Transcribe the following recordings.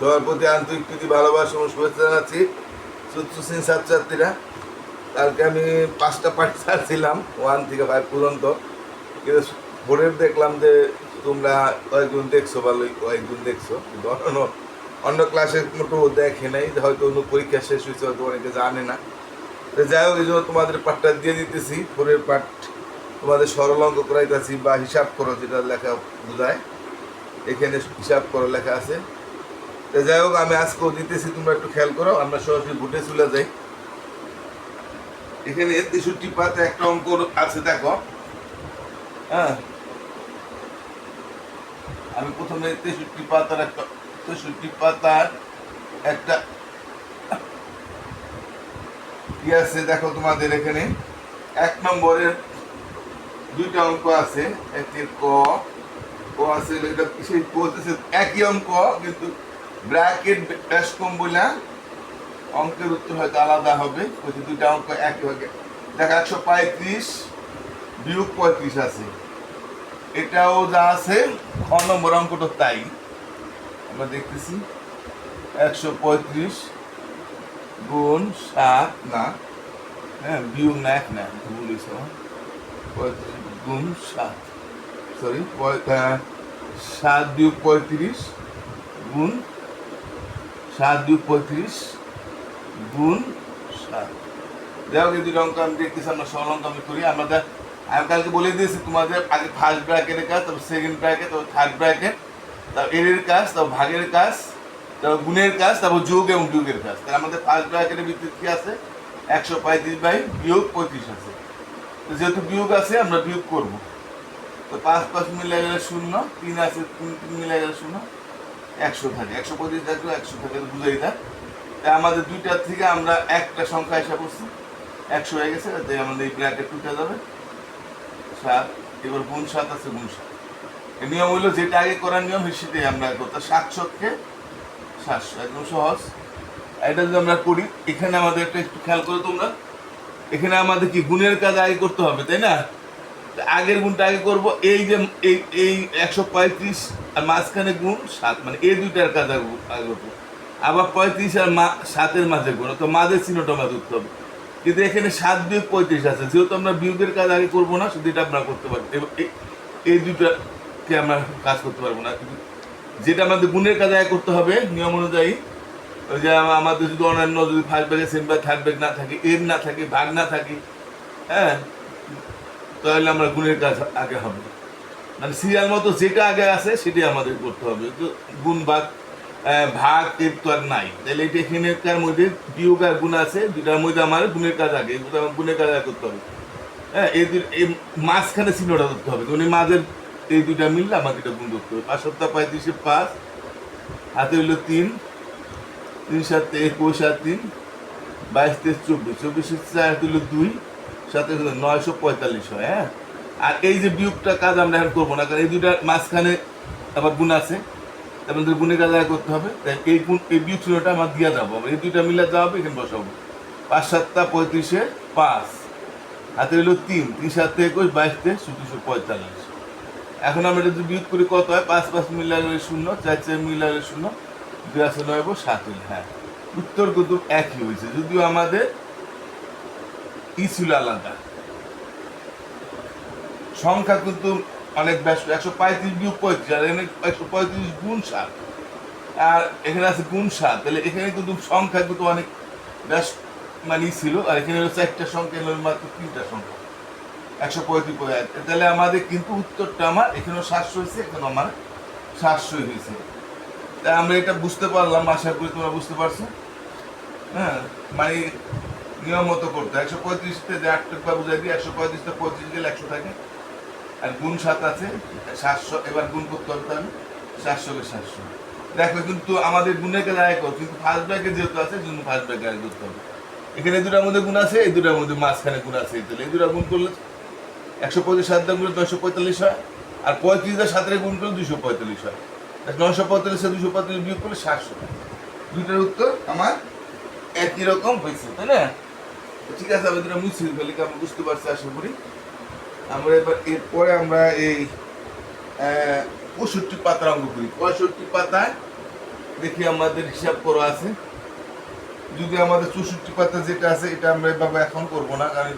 সবার প্রতি আন্তরিক প্রীতি ভালোবাসা এবং শুভেচ্ছা জানাচ্ছি। চতুর্থ শ্রেণীর ছাত্রছাত্রীরা, কালকে আমি 5টা পাঠ ছাড়ছিলাম 1 থেকে 5 পর্যন্ত, কিন্তু বোর্ডের দেখলাম যে তোমরা কয়েকজন দেখছো, ভালোই কয়েকজন দেখছো, কিন্তু অন্য ক্লাসের মতো দেখে নাই, হয়তো অন্য পরীক্ষা শেষ হয়েছে, হয়তো অনেকে জানে না। তো যাই হোক, এই জন্য তোমাদের পাঠটা দিয়ে দিতেছি। 4-এর পাঠ তোমাদের সরল অঙ্ক করাইতেছি, বা হিসাব করো, যেটা লেখা বোঝায়, এখানে হিসাব করো লেখা আছে। তো যাই হোক, আমি আজকেও দিতেছি, তোমরা একটু খেয়াল করো। আমরা সরাসরি ভোটে চলে যাই। এখানে 63 পাতে একটা অঙ্ক আছে, দেখো। হ্যাঁ, আমি প্রথমে 63 পাতার একটা কি আছে দেখো তোমাদের এখানে। 1 নম্বরের 2টা অঙ্ক আছে। একটি ক আছে, এটা সেই বলতেছে একই অঙ্ক, কিন্তু ব্র্যাকেট বেশ কম বলে অঙ্কের উত্তর হয়তো আলাদা হবে। ওই 2টা অঙ্ক একই হবে। দেখো 135 বিয়োগ 35 আছে, এটাও যা আছে। খ নম্বর অঙ্কটা তাই আমরা দেখতেছি। 135 গুণ 7 না, হ্যাঁ বিয়োগ না, 1 না, ভুল হয়েছে। 35 গুণ 7, সরি 7 বিয়োগ 35 গুণ 7 বিয়োগ 35 গুণ 7। দেখো এই 2টা অঙ্ক আমি দেখতেছি, আমরা সরল অঙ্ক আমি করি। আমি কালকে বলে দিয়েছি তোমাদের, আগে ফার্স্ট ব্র্যাকেটের কাজ, তারপর সেকেন্ড ব্র্যাকেট, তারপর থার্ড ব্র্যাকেট, তারপর এর কাজ, তারপর ভাগের কাজ, তারপর গুণের কাজ, তারপর যোগ এবং বিয়োগের কাজ। তাহলে আমাদের ফার্স্ট ব্র্যাকেটের ভিত্তিতে কি আছে? 135 বাই বিয়োগ 35 আছে। তো যেহেতু বিয়োগ আছে, আমরা বিয়োগ করব। তো 5 5 মিলে গেলে 0, 3 আছে, 3 মিলে গেলে 0, 100 থাকে। 135 থাকলে 100 থাকে, বুঝাই দেয়। তাই আমাদের 2টার থেকে আমরা একটা সংখ্যা হিসাব করছি, 100 হয়ে গেছে। তাই আমাদের এই ব্র্যাকেট টুটে যাবে 7। এবার গুণ 7 আছে, গুণ 7। এই নিয়ম হইলো, যেটা আগে করার নিয়ম সেটাই আমরা করতাম। 700-কে 700, একদম সহজ। এটা যদি আমরা করি, এখানে আমাদের একটু খেয়াল করো তোমরা, এখানে আমাদের কি গুণের কাজ আগে করতে হবে, তাই না? আগের গুণটা আগে করব। এই যে এই 135 আর মাঝখানে গুণ 7, মানে এই 2টার কাজ আগে করবো। আবার 35 আর 7-এর মাঝে গুণ, তো মাঝের চিহ্নটা আমাদের উঠতে হবে। কিন্তু এখানে 7 বিয়োগ 35 আছে, যেহেতু আমরা বিয়োগের কাজ আগে করবো না, শুধু এটা আমরা করতে পারবো। এই 2টাকে আমরা কাজ করতে পারবো না। যেটা আমাদের গুণের কাজ আগে করতে হবে নিয়ম অনুযায়ী, ওই যে আমাদের যদি অন্যান্য যদি ফার্স্ট ব্যাগে, সেকেন্ড ব্যাগ, থার্ড ব্যাগ না থাকে, এর না থাকে, ভাগ না থাকে, হ্যাঁ, তাহলে আমরা গুণের কাজ আগে হবে। মানে সিরিয়াল মতো যেটা আগে আছে সেটাই আমাদের করতে হবে। তো গুণ ভাগ ভাগ এর তো আর নাই, তাহলে এটা এখানকার মধ্যে বিয়োগ আর গুণ আছে, 2টার মধ্যে আমার গুণের কাজ আগে, গুণের কাজ আগে করতে হবে। হ্যাঁ, এই মাঝখানে চিহ্নটা করতে হবে, উনি মাঝের এই 2টা মিললে আমাকে এটা গুণ করতে হবে। 5 7 35 5, হাতে হইলো 3, 3 7 21 আর 3 22 23 24, 24 4 হইলো 2, 7 হলো 945 হয়। হ্যাঁ, আর এই যে বিয়োগটা কাজ আমরা এখন করবো না, কারণ এই 2টার মাঝখানে আবার গুণ আছে, আমাদের গুণের কাজ আগে করতে হবে। তাই এই গুণ, এই বিয়োগ চিহ্নটা আমার দিয়ে যাবো, এই 2টা মিলে যাওয়া হবে, এখানে বসাবো। 5 7 35 5, হাতে হলো 3, 3 7 21 22 24 45। এখন আমরা যদি বিয়োগ করি কত হয়? 5 5 মিলে গেলে 0, 4 4 মিলে গেলে 0, 2 আছে 9 7 হইল। হ্যাঁ, উত্তর কিন্তু একই হয়েছে, যদিও আমাদের ই ছিল আলাদা। সংখ্যা কিন্তু অনেক ব্যস্ত। 135 বিয়োগ 35, আর এখানে 135 গুণ 7, আর এখানে আছে গুণ 7। তাহলে এখানে কিন্তু সংখ্যা কিন্তু অনেক ব্যস্ত মানে ছিল, আর এখানে হলো 4টা সংখ্যা, এখানে মাত্র 3টা সংখ্যা। 135। তাহলে আমাদের কিন্তু উত্তরটা আমার এখানেও 700 হয়েছে, এখানে আমার 700 হয়েছে। তাই আমরা এটা বুঝতে পারলাম, আশা করি তোমরা বুঝতে পারছো। হ্যাঁ, মানে নিয়ম মতো করতে 135-তে 8টা বুঝাই দিই। 135-তে 35 গেলে 100 থাকে, আর গুণ 7 আছে 700। এবার গুণ করতে হবে, তাহলে 700-কে 700। দেখো কিন্তু আমাদের গুণের কাজ আয় করো, কিন্তু ফার্স্ট ব্র্যাকেট যেহেতু আছে, জন্য ফার্স্ট ব্র্যাকেট আয় করতে হবে। এখানে 2টার মধ্যে গুণ আছে, এই 2টার মধ্যে মাঝখানে গুণ আছে, তাহলে এই 2টা গুণ করলে 135 7 গুণ 945 হয়, আর 35 আর 7 গুণ করলে 245 হয়। 945 আর 245 বিয়োগ করলে 700 হয়। 2টার উত্তর আমার একই রকম হয়েছে, তাই না? ঠিক আছে, আমি 2টা মুছে ফেলি, আমি বুঝতে পারছি আশা করি। আমরা এবার এরপরে আমরা এই 65 পাতার অঙ্ক করি। 65 পাতায় দেখি আমাদের হিসাব করা আছে। যদি আমাদের 64 পাতা যেটা আছে এটা আমরা এভাবে এখন করবো না, কারণ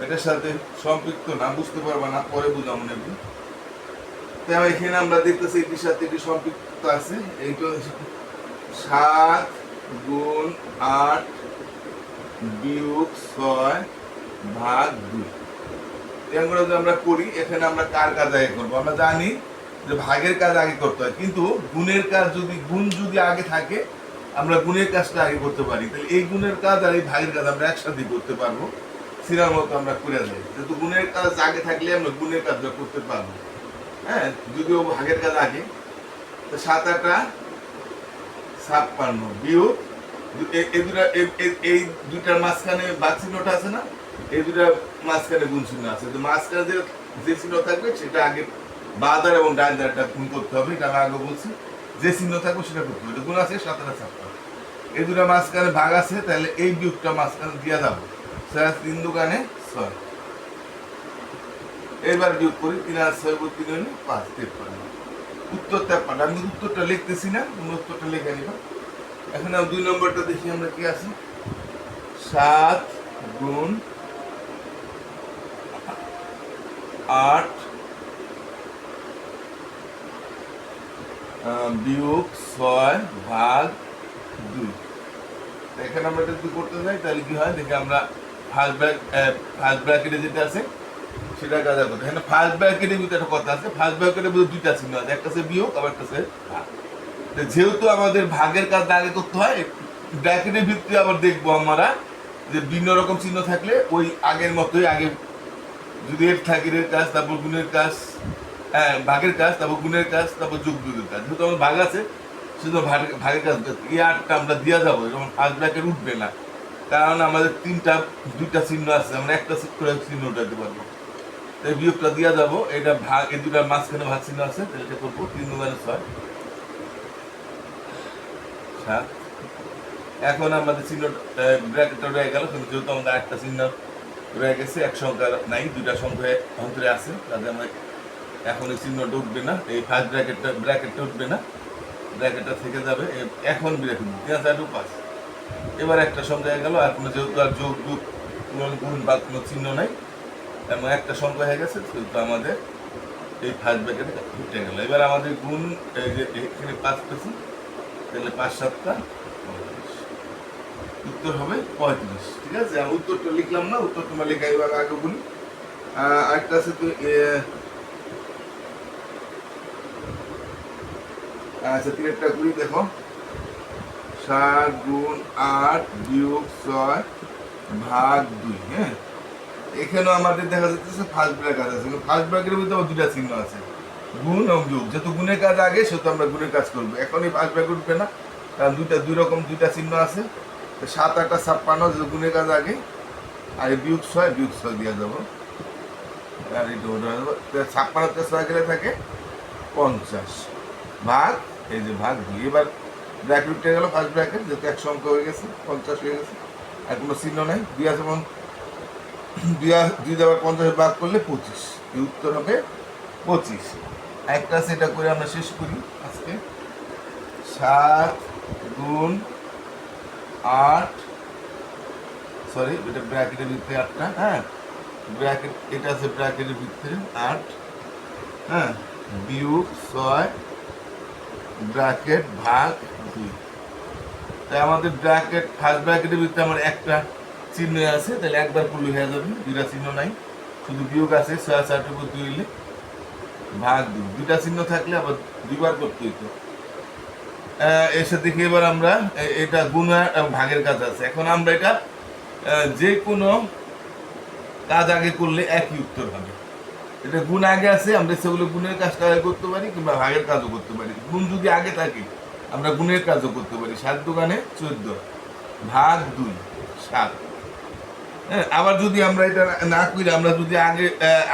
এটার সাথে সম্পৃক্ত না, বুঝতে পারবো না, পরে বুঝাবো নেবি। তাই এখানে আমরা দেখতেছি এটির সাথে এটি সম্পৃক্ত আছে। এইটা 7 গুণ 8 বিয়োগ 6 ভাগ 2। এগুলো যদি আমরা করি, এখানে আমরা কার কাজ আগে করবো? আমরা জানি যে ভাগের কাজ আগে করতে হয়, কিন্তু গুণের কাজ যদি গুণ যদি আগে থাকে আমরা গুণের কাজটা আগে করতে পারি। তাহলে এই গুণের কাজ আর এই ভাগের কাজ আমরা একসাথে করতে পারবো, সিনার মতো আমরা করে যাই। যেহেতু গুণের কাজ আগে থাকলে আমরা গুণের কাজটা করতে পারবো। হ্যাঁ, যদিও ভাগের কাজ আগে। তো 7 8 56 বিয়োগ এই দুইটার মাঝখানে বাদ চিহ্নটা আছে না, এই দুটার মাঝখানে গুণ চিহ্ন আছে। তো মাঝখানে যে চিহ্ন থাকবে সেটা আগে বাঁ দ্বারা এবং ডান দ্বারাটা গুণ করতে হবে। এটা আমি আগে বলছি, যে চিহ্ন থাকবে সেটা করতে হবে। গুণ আছে 7 8 56, এই দুটা মাঝখানে ভাগ আছে, তাহলে এই বিয়োগটা মাঝখানে দিয়ে যাবো। 3 দোকানে 6, এবার বিয়োগ করি। 3 আর 6 3 হলে 5, 53। উত্তর 53। আমি উত্তরটা লিখতেছি না, তুমি উত্তরটা লিখে নিবা। এখন 2 নম্বরটা দেখি আমরা কি আছে। 7 গুণ 8 বিয়োগ 6 ভাগ 2। এখানে আমরা যদি করতে যাই তাহলে কি হয় দেখি, আমরা ফার্স্ট ব্র্যাকেটে যেটা আছে সেটা কাজ করতে। এখানে ফার্স্ট ব্র্যাকেটের ভিতরে একটা কথা আছে, ফার্স্ট ব্র্যাকেটের ভিতরে দুইটা চিহ্ন আছে, একটা আছে বিয়োগ আবার একটা আছে ভাগ। যেহেতু আমাদের ভাগের কাজ আগে করতে হয়, ব্র্যাকেটের ভিতরে আবার দেখবো আমরা যে ভিন্ন রকম চিহ্ন থাকলে ওই আগের মতোই, আগে যদি এর থাকে এর কাজ, তারপর গুণের কাজ, হ্যাঁ ভাগের কাজ, তারপর গুণের কাজ, তারপর যোগ বিয়োগের কাজ। যেহেতু আমার ভাগ আছে সেহেতু ভাগের কাজ এই 8টা আমরা দিয়ে যাবো, যেমন ফার্স্ট ব্র্যাকেট উঠবে না, কারণ আমাদের দুইটা চিহ্ন আছে, আমরা একটা করে চিহ্ন উঠাতে পারবো। তাই বিয়োগটা দিয়ে যাবো। এটা ভাগ, এই দুটার মাঝখানে ভাগ চিহ্ন আছে, তাহলে এটা করবো 3 দোকানে 6 7। এখন আমাদের চিহ্ন ব্র্যাকেটটা রয়ে গেল, কিন্তু যেহেতু আমাদের একটা চিহ্ন রয়ে গেছে, এক সংখ্যা নাই, দুইটা সংখ্যা অন্তরে আছে, তাহলে আমরা এখন এই চিহ্নটা উঠবে না, এই ফার্স্ট ব্র্যাকেটটা উঠবে না, ব্র্যাকেটটা থেকে যাবে। এখন ব্র্যাকেট 3 4 5। এবার একটা সংখ্যা হয়ে গেল, আর কোনো যেহেতু আর যোগ গুণ বা কোনো চিহ্ন নাই এবং একটা সংখ্যা হয়ে গেছে, সেহেতু আমাদের এই ফার্স্ট ব্র্যাকেটে উঠে গেল। এবার আমাদের গুণ, এই যে এখানে 5 পেয়েছি, তাহলে 5 7 35, উত্তর হবে 35। ঠিক আছে, আমি উত্তরটা লিখলাম না, উত্তর তোমার লেখা এবার আগে বলি। আরেকটা আছে তো, আচ্ছা 3টা করি, দেখো 7 গুণ 8 বিয়োগ 6 ভাগ 2। হ্যাঁ, এখানেও আমাদের দেখা যাচ্ছে ফার্স্ট ব্র্যাকেট আছে, ফার্স্ট ব্র্যাকেটের মধ্যে আবার দুটা চিহ্ন আছে, গুণ এবং যোগ। যেহেতু গুণের কাজ আগে সেহেতু আমরা গুণের কাজ করবো। এখন এই ফার্স্ট ব্র্যাকেট উঠবে না, কারণ দুই রকম দুইটা চিহ্ন আছে। 7 8 56 যেহেতু গুণের কাজ আগে, আর এই বিয়োগ 6 দিয়ে যাবো। আর এটা 56 6 গেলে থাকে 50 ভাগ, এই যে ভাগ 2। এবার ব্র্যাকেট উঠে গেল, ফার্স্ট ব্র্যাকেট যেহেতু এক সংখ্যা হয়ে গেছে, 50 হয়ে গেছে, আর কোনো চিহ্ন নাই। 2 আছে, 2 দেওয়ার 50 ভাগ করলে 25, এই উত্তর হবে 25। একটা সেটা করে আমরা শেষ করি আজকে। 7 গুণ 8, সরি এটা ব্র্যাকেটের ভিতরে 8টা, হ্যাঁ ব্র্যাকেট, এটা আছে ব্র্যাকেটের ভিতরে 8, হ্যাঁ বিয়োগ 6 ব্র্যাকেট ভাগ 2। তাই আমাদের ব্র্যাকেট, ফার্স্ট ব্র্যাকেটের ভিতরে আমার একটা চিহ্ন আছে, তাহলে একবার করলে হয়ে যাবে, দুইটা চিহ্ন নাই, শুধু বিয়োগ আছে 6 4 উপর 2 হইলে ভাগ 2। দুইটা চিহ্ন থাকলে আবার দুইবার করতে হইতো। এসে দেখি এবার আমরা এটা গুণ এবং ভাগের কাজ আছে। এখন আমরা এটা যে কোনো কাজ আগে করলে একই উত্তর হবে। এটা গুণ আগে আছে, আমরা সেগুলো গুণের কাজটা আগে করতে পারি কিংবা ভাগের কাজও করতে পারি। গুণ যদি আগে থাকে আমরা গুণের কাজও করতে পারি। 7 দোকানে 14 ভাগ 2 7। হ্যাঁ, আবার যদি আমরা এটা না করি, আমরা যদি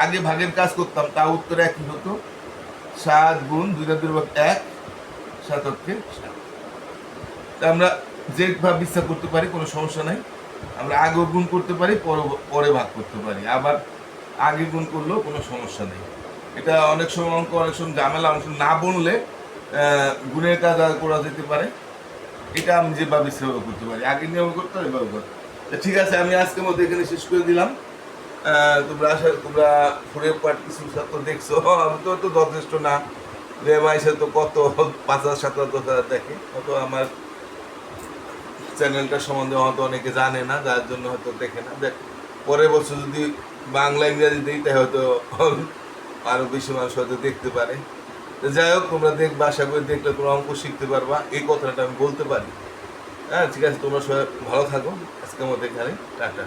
আগে ভাগের কাজ করতাম, তা উত্তর একই হতো। 7 গুণ 2 2 1 7 7। তা আমরা যেভাবে ইচ্ছা করতে পারি, কোনো সমস্যা নাই। আমরা আগে গুণ করতে পারি, পরে ভাগ করতে পারি, আবার আগে গুণ করলেও কোনো সমস্যা নেই। এটা অনেক সময় অঙ্ক, অনেক সময় ঝামেলা, অনেক সময় না বললে গুণের কাজ আর করা যেতে পারে, এটা আমি যেভাবে সেভাবে করতে পারি, আগে নিয়ম করতে হবে এভাবে করতে। ঠিক আছে, আমি আজকের মধ্যে এখানে শেষ করে দিলাম। তোমরা ফোরে পার্ট কিছু তো দেখছো, আমি তো যথেষ্ট না, রেমাইসে তো কত 5,000 7,000 দেখে, কত আমার চ্যানেলটা সম্বন্ধে হয়তো অনেকে জানে না, যার জন্য হয়তো দেখে না। দেখ, পরের বছর যদি বাংলা ইংরাজি দিই তাই হয়তো আরো বেশি মানুষ হয়তো দেখতে পারে। তো যাই হোক, তোমরা দেখবে, আশা করি দেখলে তোমরা অঙ্ক শিখতে পারবা, এই কথাটা আমি বলতে পারি। হ্যাঁ, ঠিক আছে, তোমরা সবাই ভালো থাকো, আজকের মধ্যে এখানে টাটা।